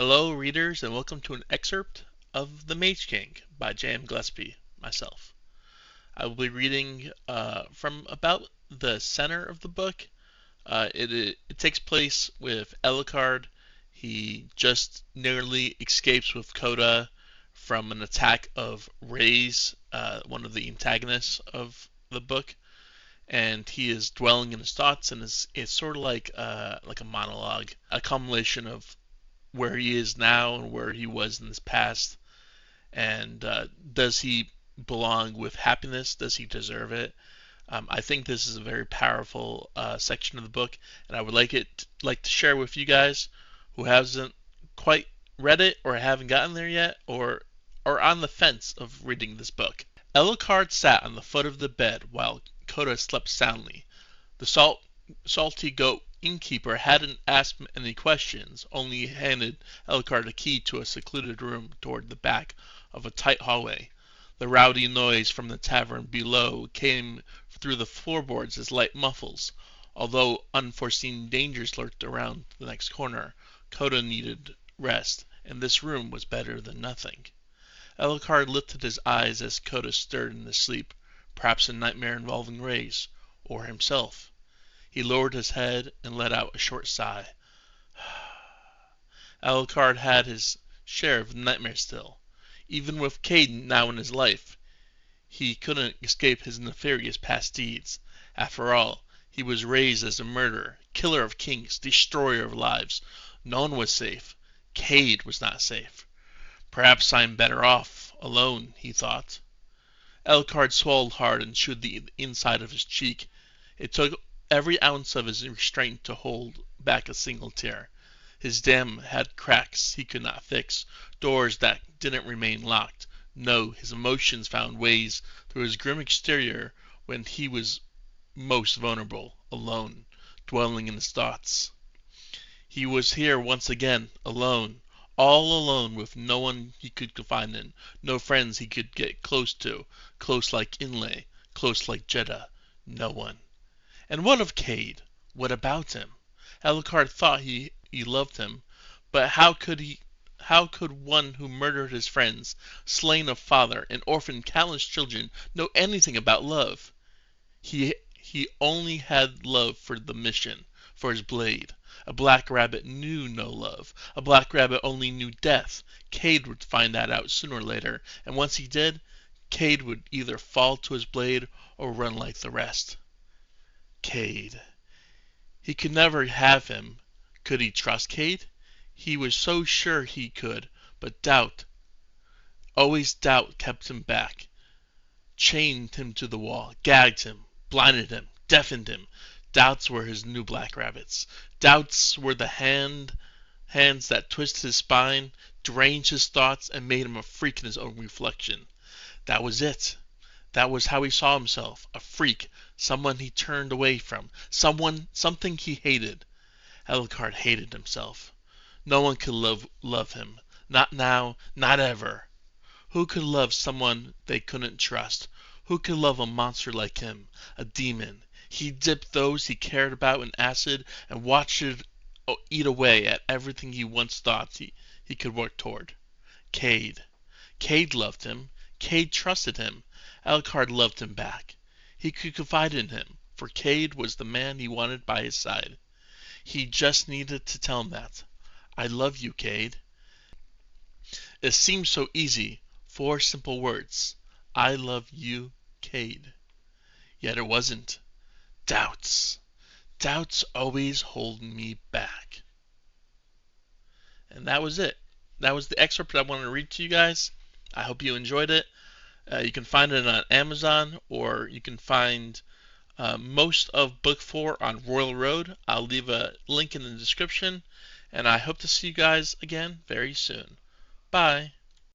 Hello, readers, and welcome to an excerpt of The Mage King by J.M. Gillespie, myself. I will be reading from about the center of the book. It takes place with Alucard. He just nearly escapes with Coda from an attack of Rays, one of the antagonists of the book, and he is dwelling in his thoughts, and it's sort of like a monologue, a culmination of where he is now and where he was in his past, and does he belong with happiness? Does he deserve it? I think this is a very powerful section of the book, and I would like to share with you guys who hasn't quite read it or haven't gotten there yet, or are on the fence of reading this book. Alucard sat on the foot of the bed while Coda slept soundly. The salty goat innkeeper hadn't asked any questions, only handed Alucard a key to a secluded room toward the back of a tight hallway. The rowdy noise from the tavern below came through the floorboards as light muffles. Although unforeseen dangers lurked around the next corner, Coda needed rest, and this room was better than nothing. Alucard lifted his eyes as Coda stirred in his sleep, perhaps a nightmare involving Rays, or himself. He lowered his head and let out a short sigh. Alucard had his share of nightmares still. Even with Cade now in his life, he couldn't escape his nefarious past deeds. After all, he was raised as a murderer, killer of kings, destroyer of lives. No one was safe. Cade was not safe. Perhaps I am better off alone, he thought. Alucard swallowed hard and chewed the inside of his cheek. It took every ounce of his restraint to hold back a single tear. His dam had cracks he could not fix, doors that didn't remain locked. No, his emotions found ways through his grim exterior when he was most vulnerable, alone, dwelling in his thoughts. He was here once again, alone, all alone, with no one he could confide in, no friends he could get close to, close like Inlay, close like Jeddah, no one. And what of Cade? What about him? Alucard thought he loved him, but how could one who murdered his friends, slain a father, and orphaned countless children know anything about love? He only had love for the mission, for his blade. A black rabbit knew no love. A black rabbit only knew death. Cade would find that out sooner or later, and once he did, Cade would either fall to his blade or run like the rest. Cade. He could never have him. Could he trust Cade? He was so sure he could, but doubt, always doubt, kept him back, chained him to the wall, gagged him, blinded him, deafened him. Doubts were his new black rabbits. Doubts were the hands that twisted his spine, deranged his thoughts, and made him a freak in his own reflection. That was it. That was how he saw himself, a freak, someone he turned away from, something he hated. Alucard hated himself. No one could love him. Not now, not ever. Who could love someone they couldn't trust? Who could love a monster like him, a demon? He dipped those he cared about in acid and watched it eat away at everything he once thought he could work toward. Cade. Cade loved him. Cade trusted him. Alucard loved him back. He could confide in him, for Cade was the man he wanted by his side. He just needed to tell him that. I love you, Cade. It seemed so easy. 4 simple words. I love you, Cade. Yet it wasn't. Doubts. Doubts always hold me back. And that was it. That was the excerpt I wanted to read to you guys. I hope you enjoyed it. You can find it on Amazon, or you can find most of Book 4 on Royal Road. I'll leave a link in the description, and I hope to see you guys again very soon. Bye.